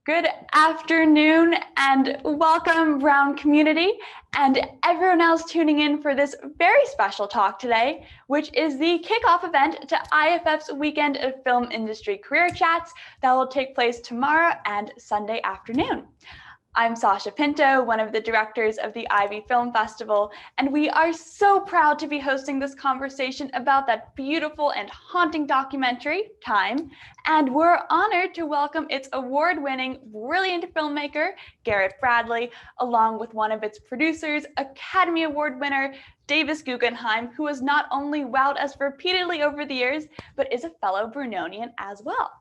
Good afternoon and welcome, Brown community, and everyone else tuning in for this very special talk today, which is the kickoff event to IFF's Weekend of Film Industry Career Chats that will take place tomorrow and Sunday afternoon. I'm Sasha Pinto, one of the directors of the Ivy Film Festival, and we are so proud to be hosting this conversation about that beautiful and haunting documentary, Time, and we're honored to welcome its award-winning, brilliant filmmaker, Garrett Bradley, along with one of its producers, Academy Award winner, Davis Guggenheim, who has not only wowed us repeatedly over the years, but is a fellow Brunonian as well.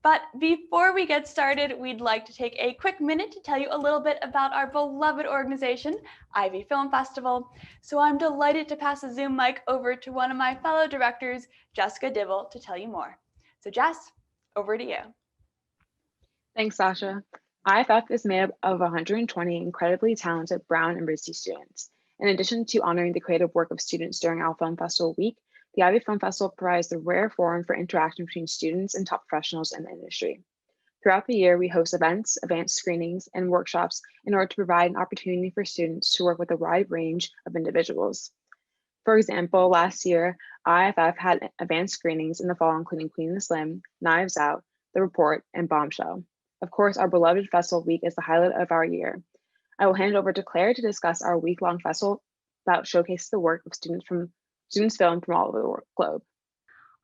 But before we get started, we'd like to take a quick minute to tell you a little bit about our beloved organization, Ivy Film Festival. So I'm delighted to pass the Zoom mic over to one of my fellow directors, Jessica Dibble, to tell you more. So Jess, over to you. Thanks, Sasha. IFF is made up of 120 incredibly talented Brown and RISD students. In addition to honoring the creative work of students during our Film Festival week, the Ivy Film Festival provides the rare forum for interaction between students and top professionals in the industry. Throughout the year, we host events, advanced screenings, and workshops in order to provide an opportunity for students to work with a wide range of individuals. For example, last year, IFF had advanced screenings in the fall, including Queen and the Slim, Knives Out, The Report, and Bombshell. Of course, our beloved festival week is the highlight of our year. I will hand it over to Claire to discuss our week-long festival that showcases the work of students filmed from all over the globe.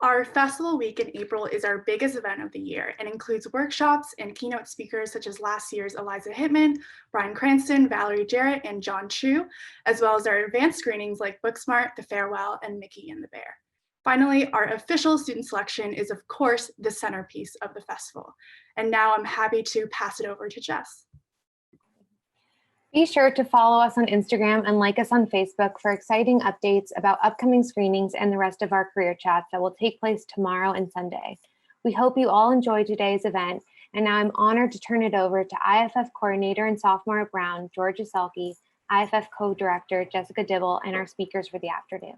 Our festival week in April is our biggest event of the year and includes workshops and keynote speakers such as last year's Eliza Hittman, Bryan Cranston, Valerie Jarrett, and John Chu, as well as our advanced screenings like Booksmart, The Farewell, and Mickey and the Bear. Finally, our official student selection is, of course, the centerpiece of the festival. And now I'm happy to pass it over to Jess. Be sure to follow us on Instagram and like us on Facebook for exciting updates about upcoming screenings and the rest of our career chats that will take place tomorrow and Sunday. We hope you all enjoyed today's event, and now I'm honored to turn it over to IFF coordinator and sophomore at Brown, Georgia Salke, IFF co-director Jessica Dibble, and our speakers for the afternoon.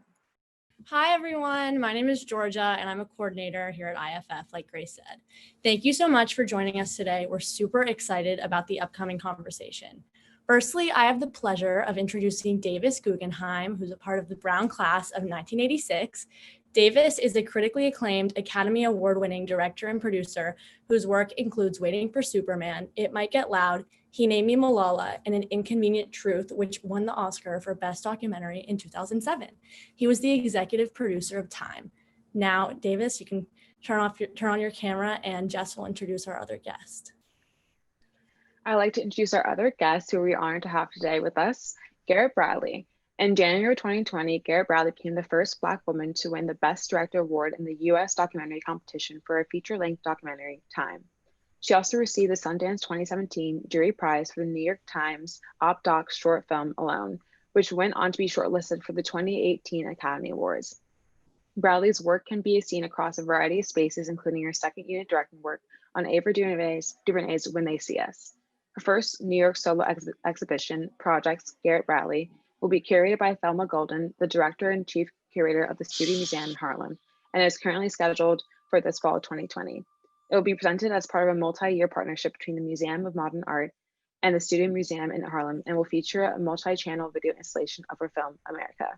Hi, everyone. My name is Georgia, and I'm a coordinator here at IFF, like Grace said. Thank you so much for joining us today. We're super excited about the upcoming conversation. Firstly, I have the pleasure of introducing Davis Guggenheim, who's a part of the Brown class of 1986. Davis is a critically acclaimed Academy Award-winning director and producer whose work includes Waiting for Superman, It Might Get Loud, He Named Me Malala, and An Inconvenient Truth, which won the Oscar for Best Documentary in 2007. He was the executive producer of Time. Now, Davis, you can turn on your camera, and Jess will introduce our other guest. I'd like to introduce our other guest who we're honored to have today with us, Garrett Bradley. In January 2020, Garrett Bradley became the first Black woman to win the Best Director Award in the U.S. documentary competition for a feature-length documentary, Time. She also received the Sundance 2017 Jury Prize for the New York Times Op-Doc short film Alone, which went on to be shortlisted for the 2018 Academy Awards. Bradley's work can be seen across a variety of spaces, including her second unit directing work on Ava DuVernay's When They See Us. Her first New York solo exhibition, Projects Garrett Bradley, will be curated by Thelma Golden, the director and chief curator of the Studio Museum in Harlem, and is currently scheduled for this fall 2020. It will be presented as part of a multi-year partnership between the Museum of Modern Art and the Studio Museum in Harlem, and will feature a multi-channel video installation of her film, America.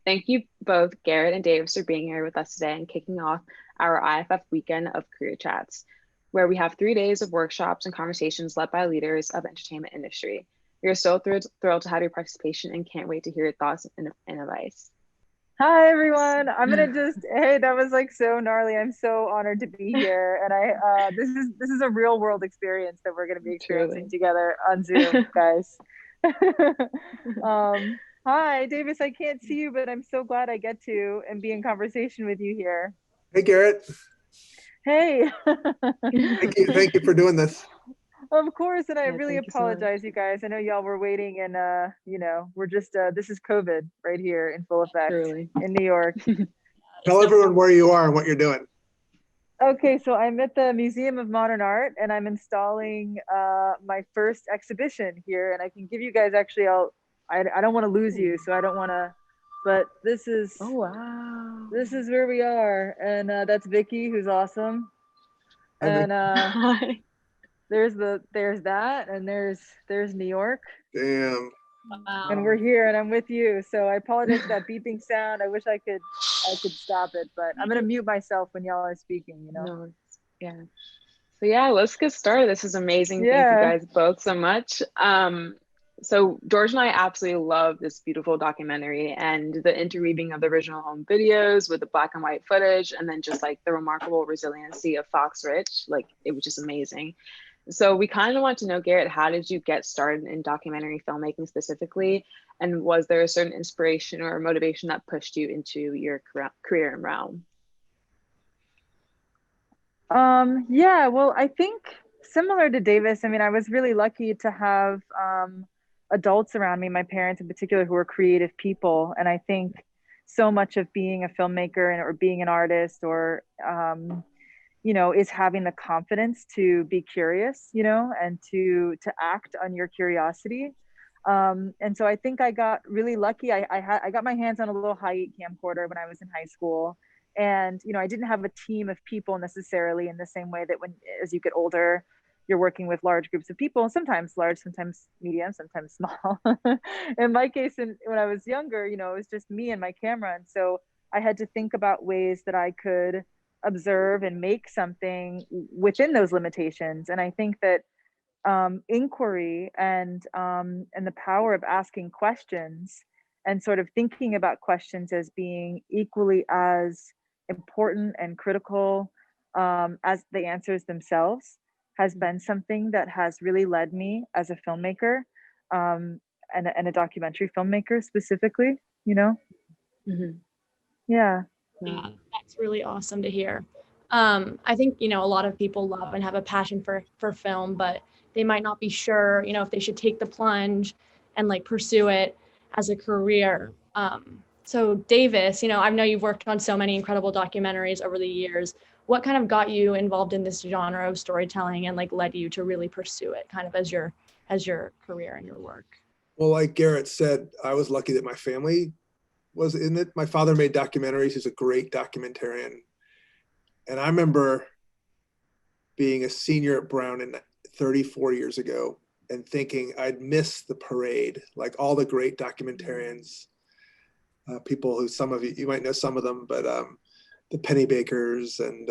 Thank you both, Garrett and Davis, for being here with us today and kicking off our IFF Weekend of Career Chats, where we have 3 days of workshops and conversations led by leaders of the entertainment industry. We are so thrilled to have your participation and can't wait to hear your thoughts and advice. Hi, everyone. Hey, that was like so gnarly. I'm so honored to be here. And this is a real world experience that we're going to be experiencing together on Zoom, guys. Hi, Davis, I can't see you, but I'm so glad I get to and be in conversation with you here. Hey, Garrett. Hey. Thank you for doing this. Of course, and I really apologize, you guys. I know y'all were waiting, and we're just this is COVID right here in full effect in New York. Tell everyone where you are and what you're doing. Okay, so I'm at the Museum of Modern Art, and I'm installing my first exhibition here, and I can give you guys actually. I don't want to lose you, so I don't want to. But this is this is where we are, and that's Vicky, who's awesome. Hi, and there's that, and there's New York, Damn. Wow. and we're here, and I'm with you. So I apologize for that beeping sound. I wish I could stop it, but I'm gonna mute myself when y'all are speaking. You know. No, yeah. So yeah, let's get started. This is amazing. Thank you Yeah. guys both so much. So George and I absolutely love this beautiful documentary and the interweaving of the original home videos with the black and white footage, and then just like the remarkable resiliency of Fox Rich. Like, it was just amazing. So we kind of want to know, Garrett, how did you get started in documentary filmmaking specifically? And was there a certain inspiration or motivation that pushed you into your career and realm? Yeah, well, I think similar to Davis, I mean, I was really lucky to have adults around me, my parents in particular, who were creative people. And I think so much of being a filmmaker or being an artist or, you know, is having the confidence to be curious, you know, and to act on your curiosity. And so I think I got really lucky. I got my hands on a little high-8 camcorder when I was in high school. And, you know, I didn't have a team of people necessarily in the same way that as you get older, you're working with large groups of people, sometimes large, sometimes medium, sometimes small. In my case, when I was younger, you know, it was just me and my camera. And so I had to think about ways that I could observe and make something within those limitations. And I think that inquiry and the power of asking questions and sort of thinking about questions as being equally as important and critical as the answers themselves has been something that has really led me as a filmmaker and a documentary filmmaker specifically, you know? Mm-hmm. Yeah. Yeah, that's really awesome to hear. I think, you know, a lot of people love and have a passion for film, but they might not be sure, you know, if they should take the plunge and like pursue it as a career. So Davis, you know, I know you've worked on so many incredible documentaries over the years. What kind of got you involved in this genre of storytelling and like led you to really pursue it kind of as your career and your work? Well, like Garrett said, I was lucky that my family was in it. My father made documentaries. He's a great documentarian. And I remember being a senior at Brown 34 years ago and thinking I'd miss the parade, like all the great documentarians, people who some of you might know some of them, but the Penny Bakers and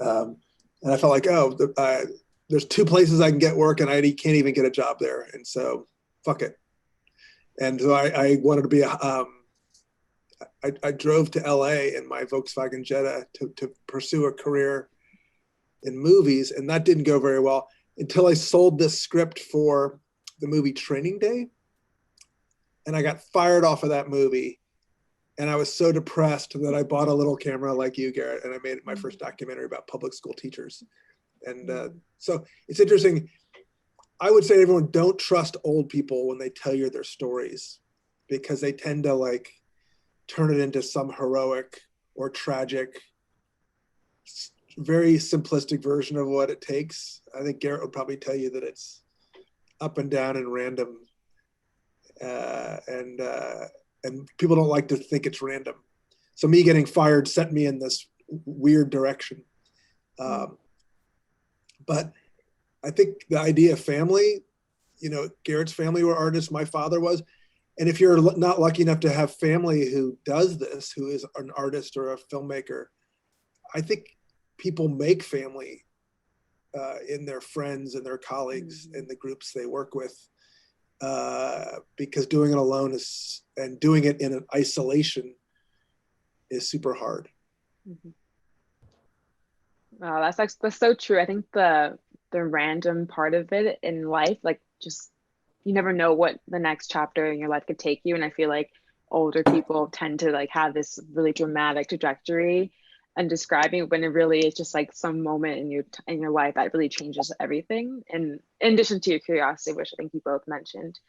I felt like, there's 2 places I can get work and I can't even get a job there. And so fuck it. And so I wanted to be I drove to LA in my Volkswagen Jetta to pursue a career in movies, and that didn't go very well until I sold this script for the movie Training Day, and I got fired off of that movie, and I was so depressed that I bought a little camera like you, Garrett, and I made my first documentary about public school teachers. And so it's interesting. I would say to everyone, don't trust old people when they tell you their stories, because they tend to like turn it into some heroic or tragic, very simplistic version of what it takes. I think Garrett would probably tell you that it's up and down and random, and people don't like to think it's random. So me getting fired sent me in this weird direction. But I think the idea of family, you know, Garrett's family were artists, my father was. And if you're not lucky enough to have family who does this, who is an artist or a filmmaker, I think people make family in their friends and their colleagues in the groups they work with, because doing it alone and doing it in an isolation is super hard. Mm-hmm. Wow, that's so true. I think the random part of it in life, like just you never know what the next chapter in your life could take you. And I feel like older people tend to like have this really dramatic trajectory and describing when it really is just like some moment in your life that really changes everything. And in addition to your curiosity, which I think you both mentioned.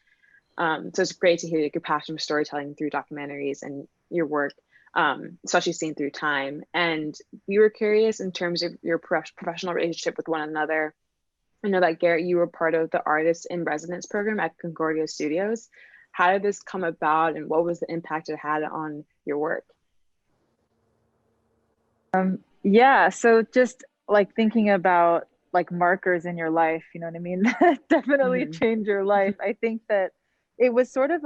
So it's great to hear your passion for storytelling through documentaries and your work, especially seen through time. And we were curious in terms of your professional relationship with one another. I know that Garrett, you were part of the Artist in Residence program at Concordia Studios. How did this come about and what was the impact it had on your work? Yeah, so just like thinking about like markers in your life, you know what I mean? That definitely change your life. I think that it was sort of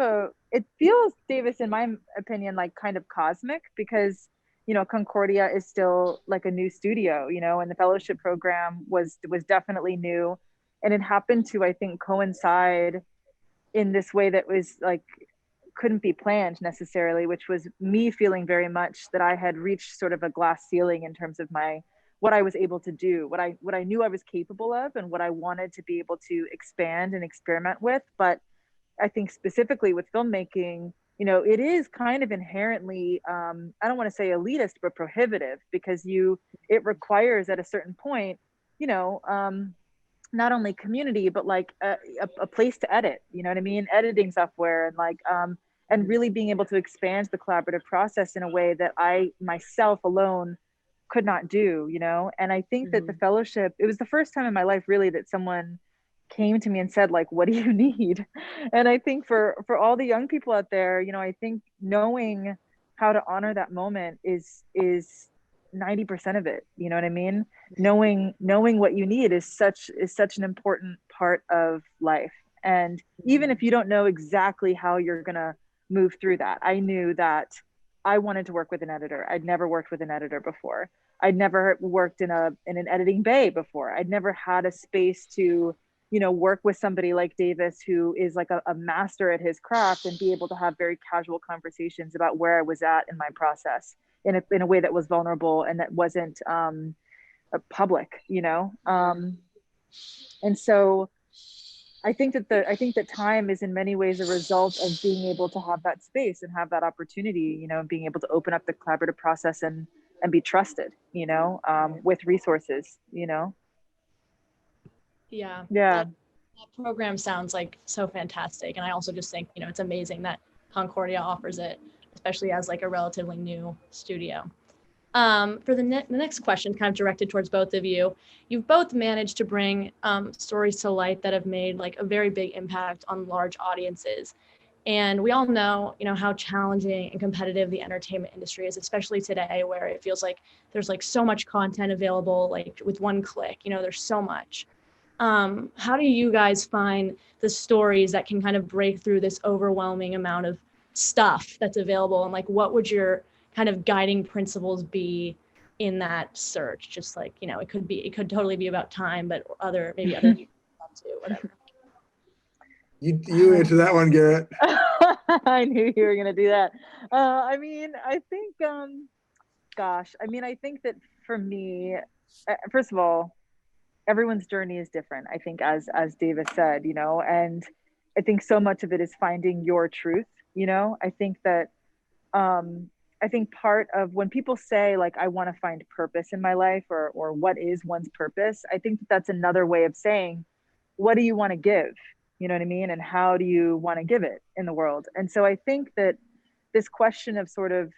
it feels, Davis, in my opinion, like kind of cosmic, because, you know, Concordia is still like a new studio, you know, and the fellowship program was definitely new. And it happened to, I think, coincide in this way that was like, couldn't be planned necessarily, which was me feeling very much that I had reached sort of a glass ceiling in terms of what I was able to do, what I knew I was capable of, and what I wanted to be able to expand and experiment with. But I think specifically with filmmaking, you know, it is kind of inherently, I don't want to say elitist, but prohibitive, because it requires at a certain point, you know, not only community, but like a place to edit, you know what I mean? Editing software, and like, and really being able to expand the collaborative process in a way that I myself alone could not do, you know? And I think that the fellowship, it was the first time in my life really that someone came to me and said, like, what do you need? And I think for all the young people out there, you know, I think knowing how to honor that moment is 90% of it, you know what I mean? Knowing what you need is such an important part of life. And even if you don't know exactly how you're gonna move through that, I knew that I wanted to work with an editor. I'd never worked with an editor before. I'd never worked in an editing bay before. I'd never had a space to, you know, work with somebody like Davis, who is like a master at his craft, and be able to have very casual conversations about where I was at in my process in a way that was vulnerable and that wasn't public, you know? And so I think that time is in many ways a result of being able to have that space and have that opportunity, you know, and being able to open up the collaborative process and be trusted, you know, with resources, you know? Yeah. Yeah. That program sounds like so fantastic. And I also just think, you know, it's amazing that Concordia offers it, especially as like a relatively new studio. For the next question, kind of directed towards both of you, you've both managed to bring stories to light that have made like a very big impact on large audiences. And we all know, you know, how challenging and competitive the entertainment industry is, especially today, where it feels like there's like so much content available, like with one click, you know, there's so much. How do you guys find the stories that can kind of break through this overwhelming amount of stuff that's available? And like, what would your kind of guiding principles be in that search? Just like, you know, it could totally be about time, but maybe other too, whatever. You answer that one, Garrett. I knew you were gonna do that. I mean, I think, gosh, I mean, I think that for me, first of all, everyone's journey is different. I think, as Davis said, you know, and I think so much of it is finding your truth. You know, I think that, I think part of when people say like, I want to find purpose in my life, or what is one's purpose, I think that that's another way of saying, what do you want to give? You know what I mean? And how do you want to give it in the world? And so I think that this question of sort of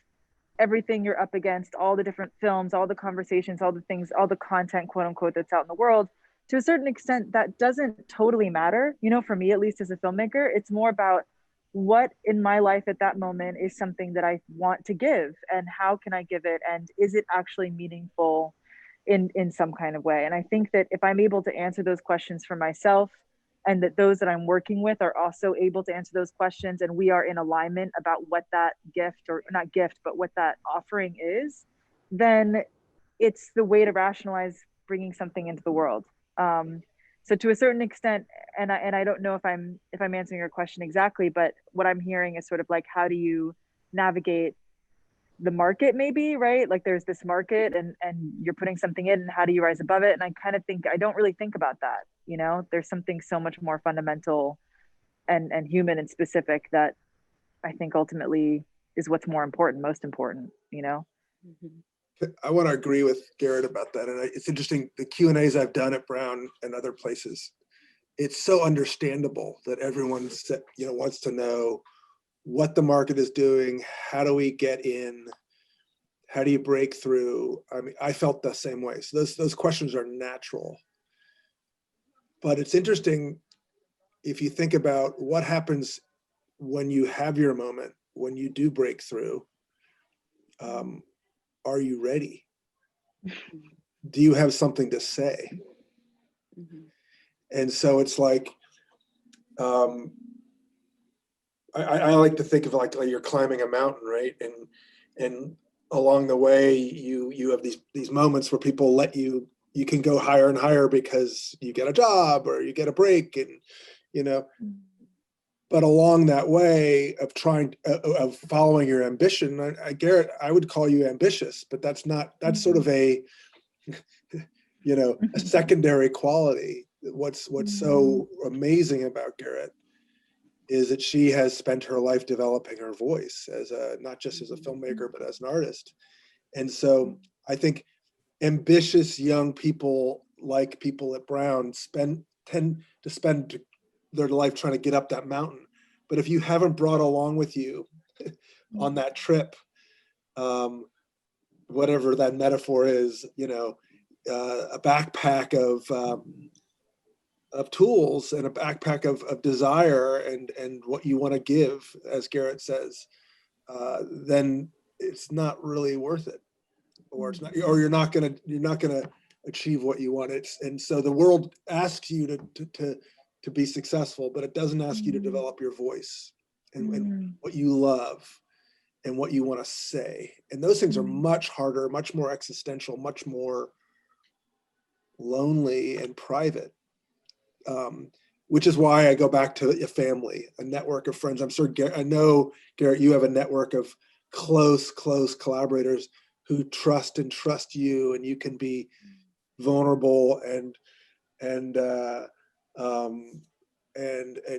everything you're up against, all the different films, all the conversations, all the things, all the content, quote unquote, that's out in the world, to a certain extent, that doesn't totally matter. You know, for me, at least as a filmmaker, it's more about what in my life at that moment is something that I want to give, and how can I give it? And is it actually meaningful in some kind of way? And I think that if I'm able to answer those questions for myself, and that those that I'm working with are also able to answer those questions, and we are in alignment about what that gift, or not gift, but what that offering is, then it's the way to rationalize bringing something into the world. So to a certain extent, and I don't know if I'm answering your question exactly, but what I'm hearing is sort of like, how do you navigate the market, maybe, right? Like there's this market, and you're putting something in, and how do you rise above it? And I kind of think, I don't really think about that, you know? There's something so much more fundamental and human and specific that I think ultimately is what's most important, you know? I want to agree with Garrett about that. And it's interesting, the Q&As I've done at Brown and other places, it's so understandable that everyone, you know, wants to know what the market is doing. How do we get in? How do you break through? I mean, I felt the same way. So those questions are natural. But it's interesting if you think about what happens when you have your moment, when you do break through. Are you ready? Do you have something to say? And so it's like, I like to think of like you're climbing a mountain, right? And along the way, you have these moments where people let you can go higher and higher because you get a job or you get a break, and but along that way of of following your ambition, Garrett, I would call you ambitious, but that's sort of a a secondary quality. What's so amazing about Garrett is that she has spent her life developing her voice as not just as a filmmaker, but as an artist. And so I think ambitious young people, like people at Brown, tend to spend their life trying to get up that mountain. But if you haven't brought along with you on that trip, whatever that metaphor is, a backpack of tools and a backpack of desire and what you want to give, as Garrett says, then it's not really worth it, or it's not, or you're not gonna achieve what you want. And so the world asks you to be successful, but it doesn't ask you to develop your voice and what you love and what you want to say. And those things are much harder, much more existential, much more lonely and private. Which is why I go back to a family, a network of friends. I know, Garrett, you have a network of close collaborators who trust you, and you can be vulnerable and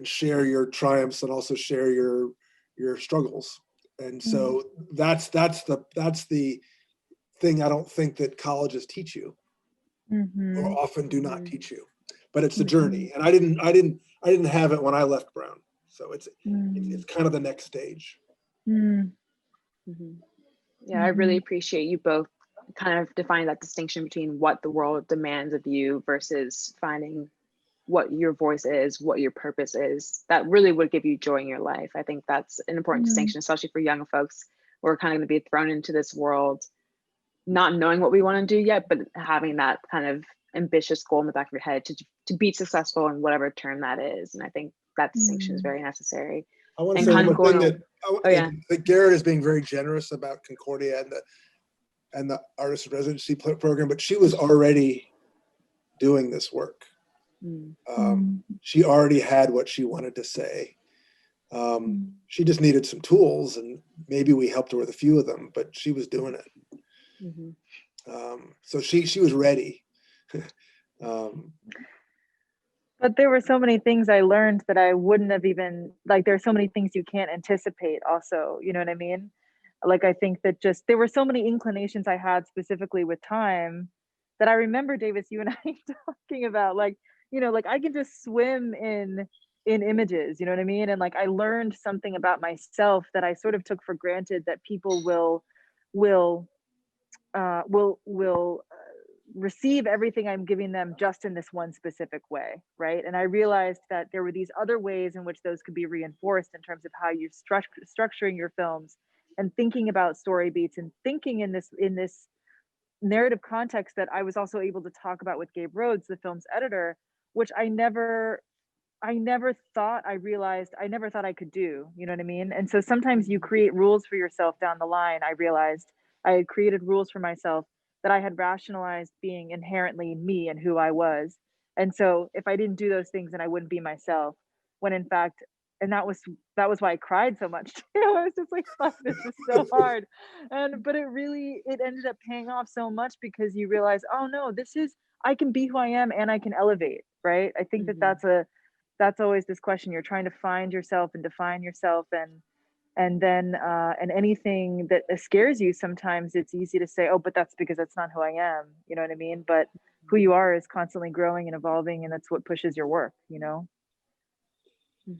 share your triumphs and also share your struggles. And so that's the thing I don't think that colleges teach you, or often do not teach you. But it's the journey, and I didn't have it when I left Brown, so it's kind of the next stage. Yeah, I really appreciate you both kind of defining that distinction between what the world demands of you versus finding what your voice is, what your purpose is. That really would give you joy in your life. I think that's an important distinction, especially for young folks. We're kind of going to be thrown into this world not knowing what we want to do yet, but having that kind of ambitious goal in the back of your head to be successful in whatever term that is. And I think that distinction is very necessary. I want to say one thing that Garrett is being very generous about Concordia and the artist residency program, but she was already doing this work. She already had what she wanted to say. She just needed some tools, and maybe we helped her with a few of them, but she was doing it. So she was ready. But there were so many things I learned that I wouldn't have even, like, there are so many things you can't anticipate also, you know what I mean? Like, I think that just, there were so many inclinations I had specifically with time that I remember, Davis, you and I talking about, like, like I can just swim in images, you know what I mean? And like, I learned something about myself that I sort of took for granted, that people will receive everything I'm giving them just in this one specific way, right? And I realized that there were these other ways in which those could be reinforced in terms of how you're structuring your films and thinking about story beats and thinking in this narrative context that I was also able to talk about with Gabe Rhodes, the film's editor, which I never thought I could do, you know what I mean? And so sometimes you create rules for yourself down the line. I realized I had created rules for myself that I had rationalized being inherently me and who I was. And so if I didn't do those things, then I wouldn't be myself, when in fact, and that was why I cried so much. I was just like, fuck, this is so hard. But it ended up paying off so much, because you realize, oh no, I can be who I am and I can elevate, right? I think that's always this question. You're trying to find yourself and define yourself, and then anything that scares you, sometimes it's easy to say, oh, but that's because that's not who I am, you know what I mean? But who you are is constantly growing and evolving, and that's what pushes your work,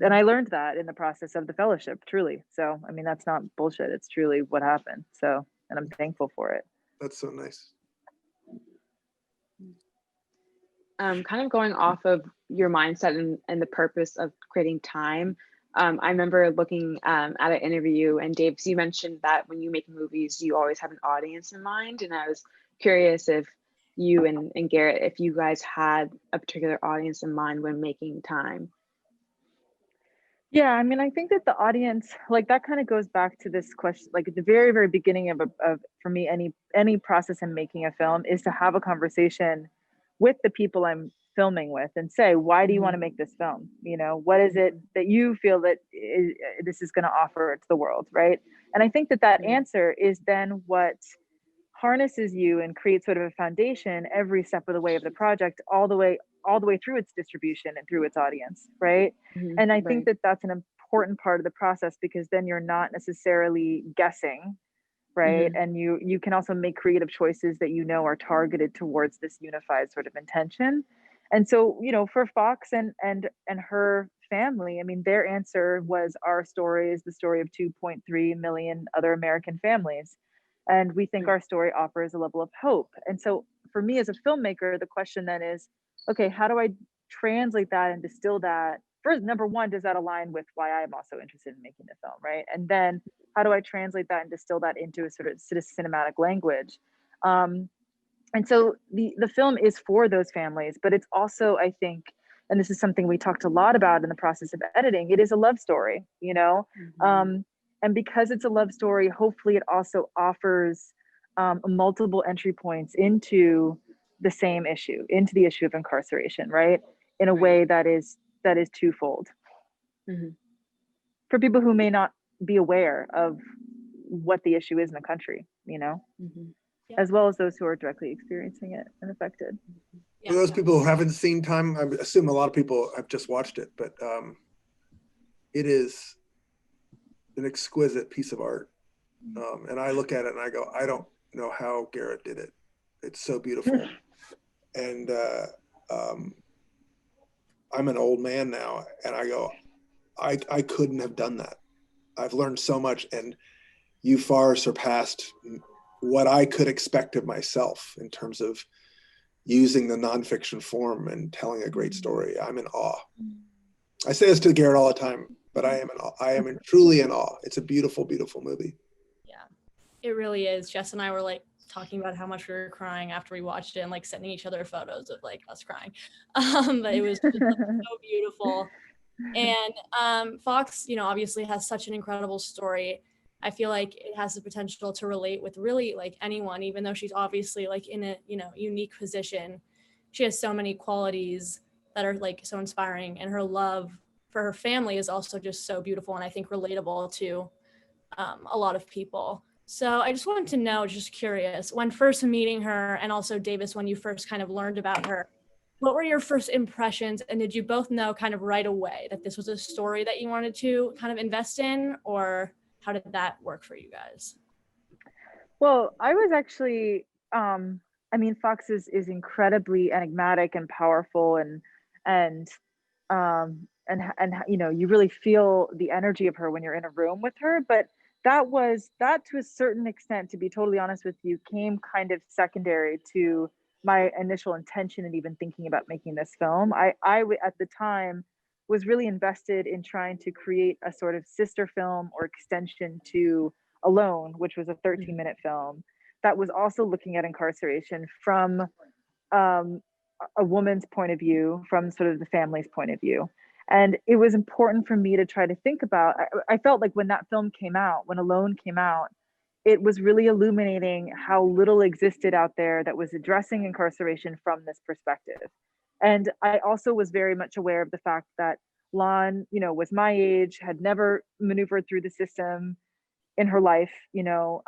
And I learned that in the process of the fellowship, truly. So I mean, that's not bullshit, it's truly what happened. So, and I'm thankful for it. That's so nice. Kind of going off of your mindset and the purpose of creating time, I remember looking at an interview, and Dave, you mentioned that when you make movies, you always have an audience in mind. And I was curious if you and Garrett, if you guys had a particular audience in mind when making time. Yeah, I mean, I think that the audience, like, that kind of goes back to this question, like at the very, very beginning of for me, any process in making a film is to have a conversation with the people I'm filming with and say, why do you want to make this film? You know, what is it that you feel that this is going to offer to the world, right? And I think that that answer is then what harnesses you and creates sort of a foundation every step of the way of the project, all the way through its distribution and through its audience, right? And I think that that's an important part of the process, because then you're not necessarily guessing, right? And you can also make creative choices that you know are targeted towards this unified sort of intention. And so, you know, for Fox and her family, I mean, their answer was, our story is the story of 2.3 million other American families. And we think our story offers a level of hope. And so for me as a filmmaker, the question then is, okay, how do I translate that and distill that? First, number one, does that align with why I'm also interested in making the film, right? And then how do I translate that and distill that into a sort of cinematic language? And so the film is for those families, but it's also, I think, and this is something we talked a lot about in the process of editing, it is a love story, you know? And because it's a love story, hopefully it also offers multiple entry points into the same issue, into the issue of incarceration, right? In a way that is twofold. For people who may not be aware of what the issue is in the country, you know, as well as those who are directly experiencing it and affected. For those people who haven't seen Time, I assume a lot of people have just watched it, but it is an exquisite piece of art. And I look at it and I go, I don't know how Garrett did it. It's so beautiful. And I'm an old man now, and I go, I couldn't have done that. I've learned so much, and you far surpassed what I could expect of myself in terms of using the nonfiction form and telling a great story. I'm in awe. I say this to Garrett all the time, but I am in awe. I am truly in awe. It's a beautiful, beautiful movie. Yeah, it really is. Jess and I were like talking about how much we were crying after we watched it, and like sending each other photos of like us crying. But it was just, like, so beautiful. And Fox, you know, obviously has such an incredible story. I feel like it has the potential to relate with really like anyone, even though she's obviously like in a, you know, unique position. She has so many qualities that are like so inspiring, and her love for her family is also just so beautiful, and I think relatable to a lot of people. So I just wanted to know, just curious, when first meeting her, and also Davis, when you first kind of learned about her, what were your first impressions, and did you both know kind of right away that this was a story that you wanted to kind of invest in, or how did that work for you guys? Well, I was actually, I mean, Fox is incredibly enigmatic and powerful, and you know, you really feel the energy of her when you're in a room with her. But that to a certain extent, to be totally honest with you, came kind of secondary to my initial intention and even thinking about making this film. I at the time was really invested in trying to create a sort of sister film or extension to Alone, which was a 13-minute film that was also looking at incarceration from a woman's point of view, from sort of the family's point of view. And it was important for me to try to think about, I felt like when that film came out, when Alone came out, it was really illuminating how little existed out there that was addressing incarceration from this perspective. And I also was very much aware of the fact that Lon, you know, was my age, had never maneuvered through the system in her life, you know,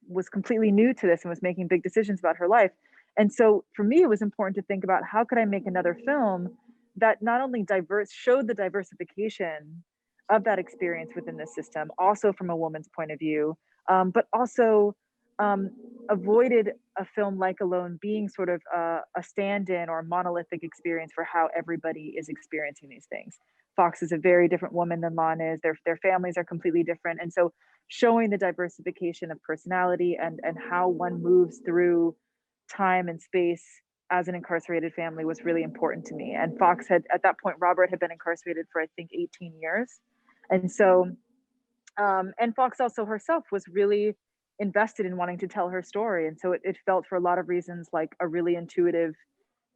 was completely new to this and was making big decisions about her life. And so for me, it was important to think about, how could I make another film that not only showed the diversification of that experience within the system, also from a woman's point of view, but also avoided a film like Alone being sort of a stand-in or a monolithic experience for how everybody is experiencing these things. Fox is a very different woman than Lon is. Their families are completely different. And so showing the diversification of personality and how one moves through time and space as an incarcerated family was really important to me. And Fox had, at that point, Robert had been incarcerated for, I think, 18 years. And so, and Fox also herself was really invested in wanting to tell her story. And so it felt for a lot of reasons like a really intuitive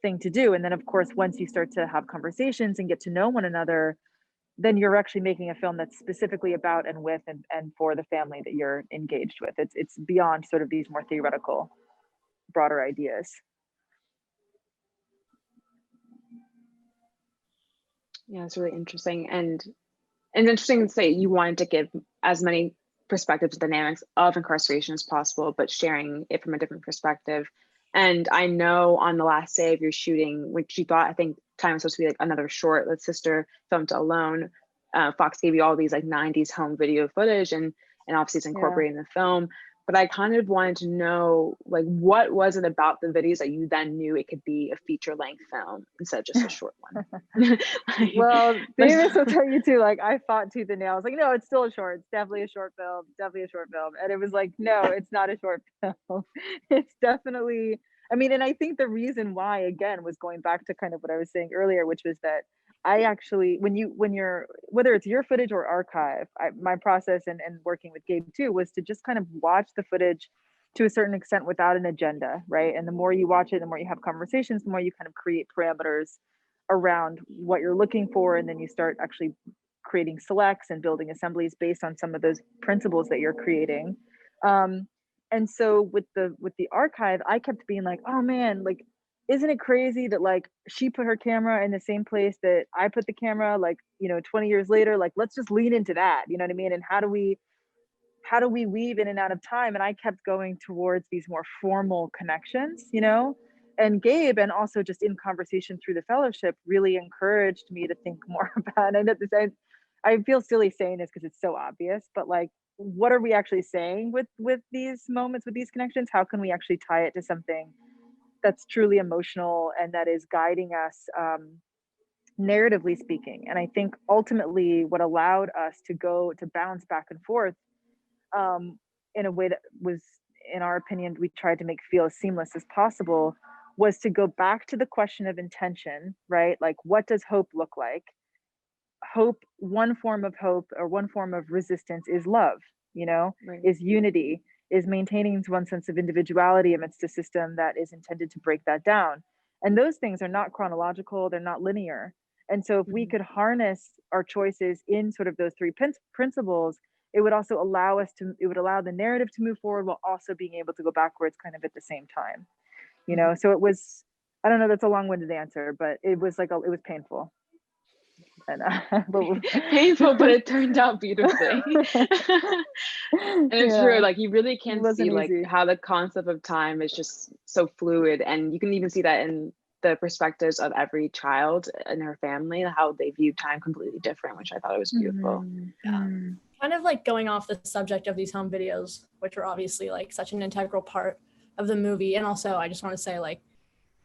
thing to do. And then of course, once you start to have conversations and get to know one another, then you're actually making a film that's specifically about and with and for the family that you're engaged with. It's beyond sort of these more theoretical, broader ideas. Yeah, it's really interesting. And it's interesting to say you wanted to give as many perspectives, dynamics of incarceration as possible, but sharing it from a different perspective. And I know on the last day of your shooting, which you thought, I think time was supposed to be like another short, that sister filmed alone. Fox gave you all these like 90s home video footage and obviously it's incorporated in the film. But I kind of wanted to know, like, what was it about the videos that you then knew it could be a feature-length film instead of just a short one? Well, Davis will tell you too, like, I fought tooth and nail. I was like, no, it's still a short. It's definitely a short film. Definitely a short film. And it was like, no, it's not a short film. It's definitely, I mean, and I think the reason why, again, was going back to kind of what I was saying earlier, which was that I actually, when you're, whether it's your footage or archive, my process and working with Gabe too, was to just kind of watch the footage to a certain extent without an agenda, right? And the more you watch it, the more you have conversations, the more you kind of create parameters around what you're looking for. And then you start actually creating selects and building assemblies based on some of those principles that you're creating. And so with the archive, I kept being like, oh man, like, isn't it crazy that like she put her camera in the same place that I put the camera, like, 20 years later, like, let's just lean into that, you know what I mean? And how do we weave in and out of time? And I kept going towards these more formal connections, and Gabe, and also just in conversation through the fellowship, really encouraged me to think more about, and I know this, I feel silly saying this because it's so obvious, but like, what are we actually saying with these moments, with these connections? How can we actually tie it to something that's truly emotional and that is guiding us, narratively speaking? And I think ultimately what allowed us to bounce back and forth, in a way that was, in our opinion, we tried to make feel as seamless as possible, was to go back to the question of intention, right? Like, what does hope look like? Hope, one form of hope or one form of resistance is love, Right. is unity, is maintaining one sense of individuality amidst a system that is intended to break that down. And those things are not chronological, they're not linear. And so if we could harness our choices in sort of those three principles, it would also allow it would allow the narrative to move forward while also being able to go backwards kind of at the same time. So it was, I don't know, that's a long-winded answer, but it was like, it was painful. And painful, but it turned out beautifully. And it's true, like, you really can see like easy. how the concept of time is just so fluid, and you can even see that in the perspectives of every child and her family, how they view time completely different, which I thought it was beautiful. Kind of like going off the subject of these home videos, which are obviously like such an integral part of the movie. And also I just want to say, like,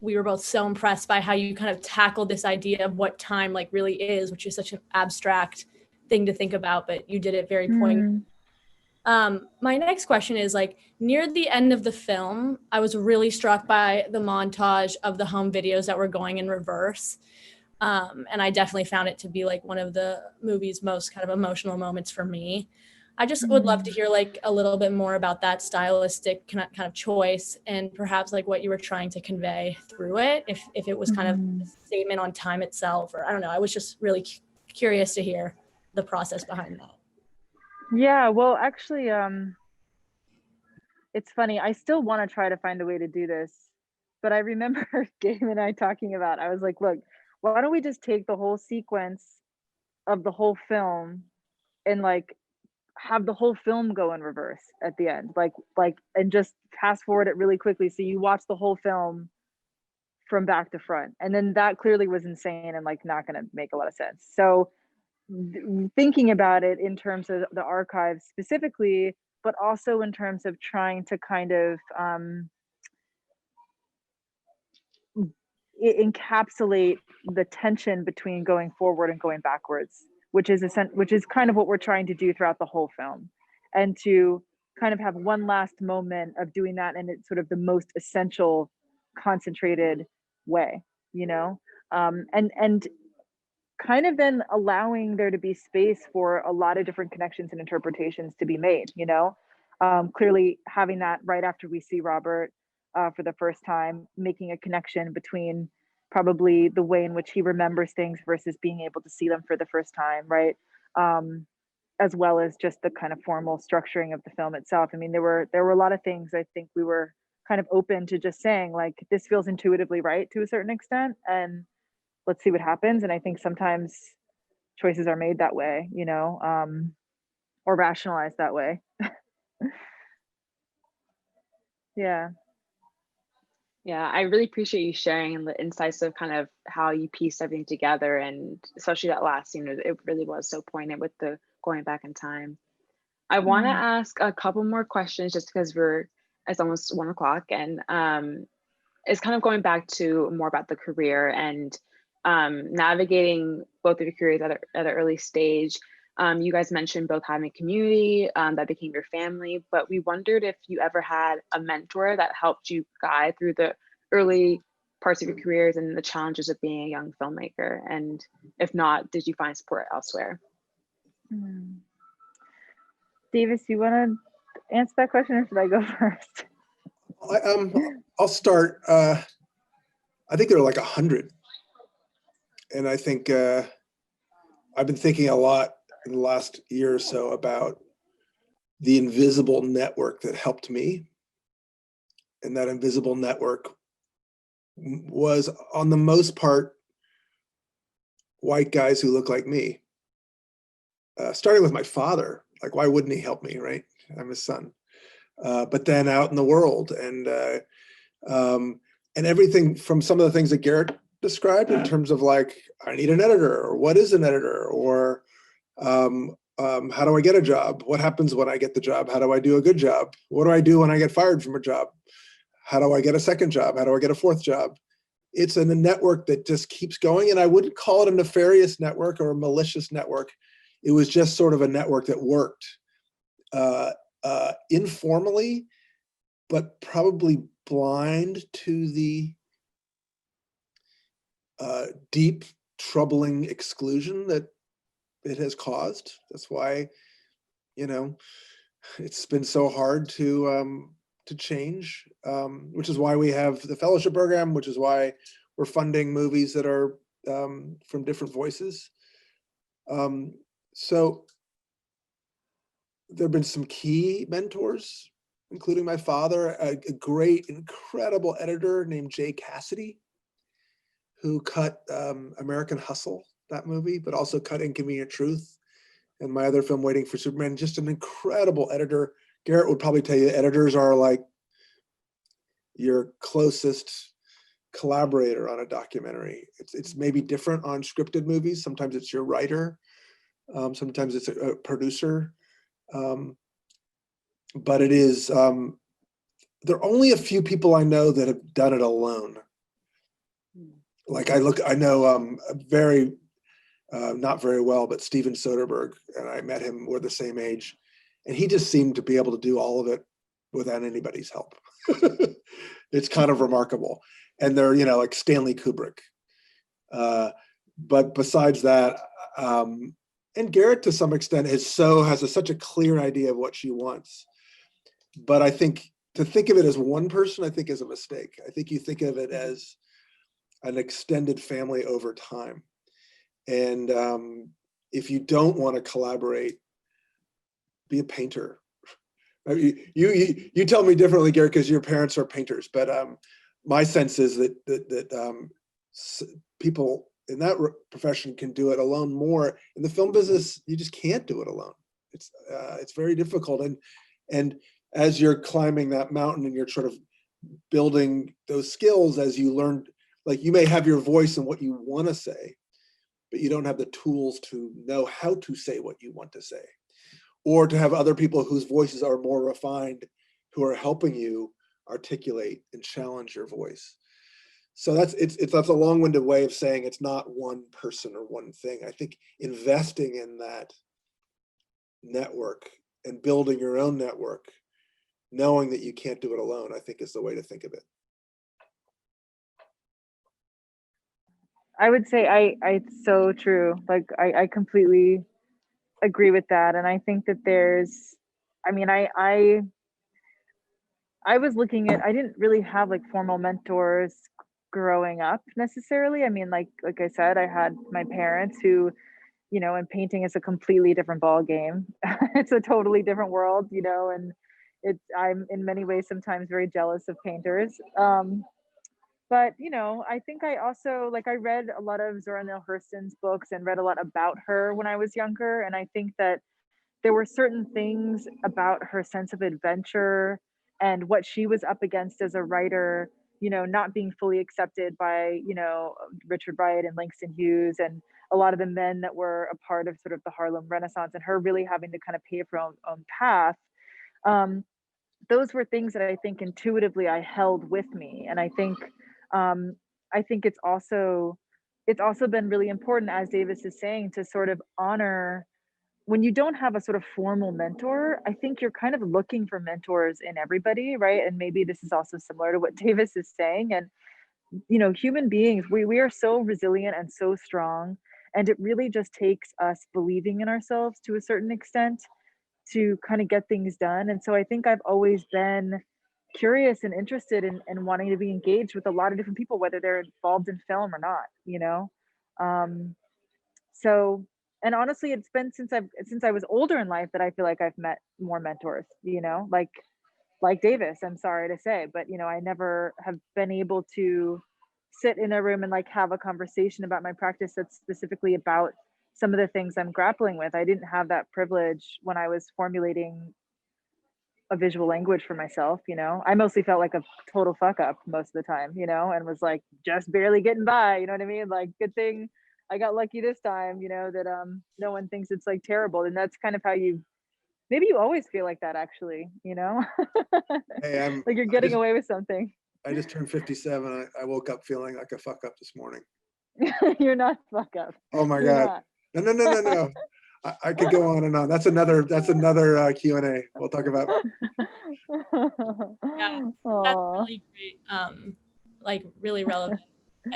we were both so impressed by how you kind of tackled this idea of what time like really is, which is such an abstract thing to think about, but you did it very poignant. My next question is, like, near the end of the film, I was really struck by the montage of the home videos that were going in reverse. And I definitely found it to be like one of the movie's most kind of emotional moments for me. I just would love to hear like a little bit more about that stylistic kind of choice, and perhaps like what you were trying to convey through it, if it was kind of a statement on time itself, or I don't know. I was just really curious to hear the process behind that. Yeah, well, actually, it's funny. I still want to try to find a way to do this, but I remember Gabe and I talking about, I was like, look, why don't we just take the whole sequence of the whole film and like have the whole film go in reverse at the end, like and just fast forward it really quickly so you watch the whole film from back to front. And then that clearly was insane and like not going to make a lot of sense. So thinking about it in terms of the archives specifically, but also in terms of trying to kind of encapsulate the tension between going forward and going backwards, which is kind of what we're trying to do throughout the whole film, and to kind of have one last moment of doing that, and it's sort of the most essential, concentrated way, and kind of then allowing there to be space for a lot of different connections and interpretations to be made, clearly having that right after we see Robert for the first time, making a connection between probably the way in which he remembers things versus being able to see them for the first time, right? As well as just the kind of formal structuring of the film itself. I mean, there were a lot of things I think we were kind of open to just saying, like, this feels intuitively right to a certain extent, and let's see what happens. And I think sometimes choices are made that way, you know, or rationalized that way. Yeah. Yeah, I really appreciate you sharing the insights of kind of how you pieced everything together, and especially that last scene, it really was so poignant with the going back in time. I want to ask a couple more questions just because it's almost 1 o'clock, and it's kind of going back to more about the career and navigating both of your careers at an early stage. You guys mentioned both having a community that became your family, but we wondered if you ever had a mentor that helped you guide through the early parts of your careers and the challenges of being a young filmmaker. And if not, did you find support elsewhere? Davis, you want to answer that question, or should I go first? I'll start. I think there are like 100. And I think I've been thinking a lot in the last year or so about the invisible network that helped me. And that invisible network was, on the most part, white guys who look like me. Starting with my father, like, why wouldn't he help me, right? I'm his son. But then out in the world, and everything from some of the things that Garrett described in terms of, like, I need an editor, or what is an editor, or how do I get a job? What happens when I get the job? How do I do a good job? What do I do when I get fired from a job? How do I get a second job? How do I get a fourth job? It's a network that just keeps going. And I wouldn't call it a nefarious network or a malicious network. It was just sort of a network that worked informally, but probably blind to the deep, troubling exclusion that it has caused. That's why, you know, it's been so hard to change, which is why we have the fellowship program, which is why we're funding movies that are from different voices. So there have been some key mentors, including my father, a great, incredible editor named Jay Cassidy, who cut American Hustle, that movie, but also cut Inconvenient Truth and my other film, Waiting for Superman. Just an incredible editor. Garrett would probably tell you editors are like your closest collaborator on a documentary. It's maybe different on scripted movies. Sometimes it's your writer. Sometimes it's a producer. But it is, there are only a few people I know that have done it alone. Like I know very, not very well, but Steven Soderbergh, and I met him, we're the same age, and he just seemed to be able to do all of it without anybody's help. It's kind of remarkable. And they're, you know, like Stanley Kubrick. But besides that, and Garrett to some extent has such a clear idea of what she wants. But I think to think of it as one person, I think is a mistake. I think you think of it as an extended family over time. And if you don't want to collaborate, be a painter. You tell me differently, Garrett, because your parents are painters. But my sense is that people in that profession can do it alone more. In the film business, you just can't do it alone. It's very difficult. And as you're climbing that mountain and you're sort of building those skills, as you learn, like, you may have your voice and what you want to say, but you don't have the tools to know how to say what you want to say, or to have other people whose voices are more refined, who are helping you articulate and challenge your voice. So that's a long-winded way of saying it's not one person or one thing. I think investing in that network and building your own network, knowing that you can't do it alone, I think is the way to think of it. I would say it's so true. Like I completely agree with that. And I think that there's I mean, I was looking at, I didn't really have like formal mentors growing up necessarily. I mean, like I said, I had my parents who, you know, and painting is a completely different ball game. It's a totally different world, you know, and I'm in many ways sometimes very jealous of painters. But you know, I think I also like I read a lot of Zora Neale Hurston's books and read a lot about her when I was younger, and I think that there were certain things about her sense of adventure and what she was up against as a writer, you know, not being fully accepted by, you know, Richard Wright and Langston Hughes and a lot of the men that were a part of sort of the Harlem Renaissance, and her really having to kind of pave her own path. Um, those were things that I think intuitively I held with me. And um, I think it's also been really important, as Davis is saying, to sort of honor when you don't have a sort of formal mentor. I think you're kind of looking for mentors in everybody, right? And maybe this is also similar to what Davis is saying. And, you know, human beings, we are so resilient and so strong. And it really just takes us believing in ourselves to a certain extent to kind of get things done. And so I think I've always been curious and interested in wanting to be engaged with a lot of different people, whether they're involved in film or not, you know? Um, so, and honestly, it's been since I was older in life that I feel like I've met more mentors, you know, like Davis, I'm sorry to say, but you know, I never have been able to sit in a room and like have a conversation about my practice that's specifically about some of the things I'm grappling with. I didn't have that privilege when I was formulating a visual language for myself, you know. I mostly felt like a total fuck up most of the time, you know, and was like just barely getting by, you know what I mean? Like, good thing I got lucky this time, you know, that no one thinks it's like terrible. And that's kind of how maybe you always feel like that, actually, you know. Hey, like you're getting away with something. I just turned 57. I woke up feeling like a fuck up this morning. You're not fuck up. Oh my You're God. No. I could go on and on. That's another Q&A. We'll talk about. Yeah, that's really great. Like really relevant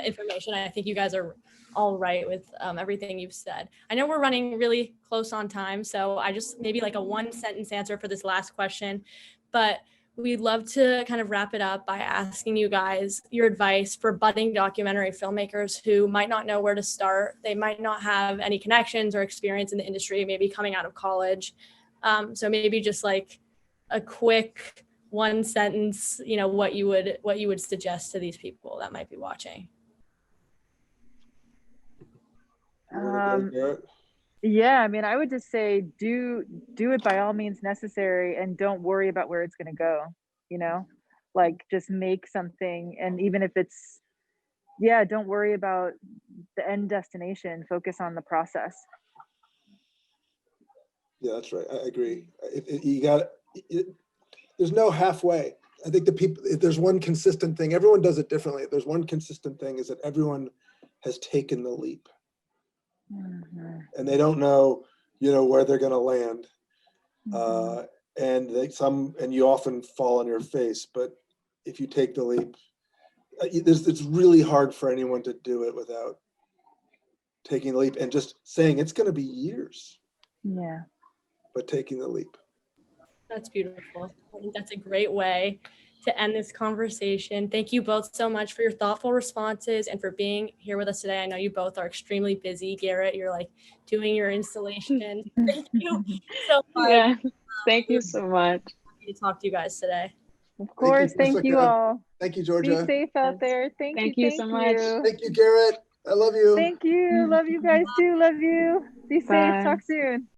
information. I think you guys are all right with everything you've said. I know we're running really close on time, so I just maybe like a one sentence answer for this last question, but we'd love to kind of wrap it up by asking you guys your advice for budding documentary filmmakers who might not know where to start. They might not have any connections or experience in the industry, maybe coming out of college. So maybe just like a quick one sentence, you know, what you would suggest to these people that might be watching. Yeah, I mean, I would just say do it by all means necessary, and don't worry about where it's going to go, you know, like just make something. And even if it's, yeah, don't worry about the end destination, focus on the process. Yeah, that's right. I agree. There's no halfway. I think if there's one consistent thing, everyone does it differently. If there's one consistent thing, is that everyone has taken the leap. Mm-hmm. And they don't know, you know, where they're going to land. Mm-hmm. And you often fall on your face, but if you take the leap, it's really hard for anyone to do it without taking the leap and just saying it's going to be years. Yeah. But taking the leap. That's beautiful. I think that's a great way to end this conversation. Thank you both so much for your thoughtful responses and for being here with us today. I know you both are extremely busy. Garrett, you're like doing your installation. Thank you so much. Yeah, thank you so much. Happy to talk to you guys today. Of course, thank you all. Thank you, Georgia. Be safe out there. Thank you so much. Thank you, Garrett. I love you. Thank you. Love you guys too. Love you. Be safe. Talk soon.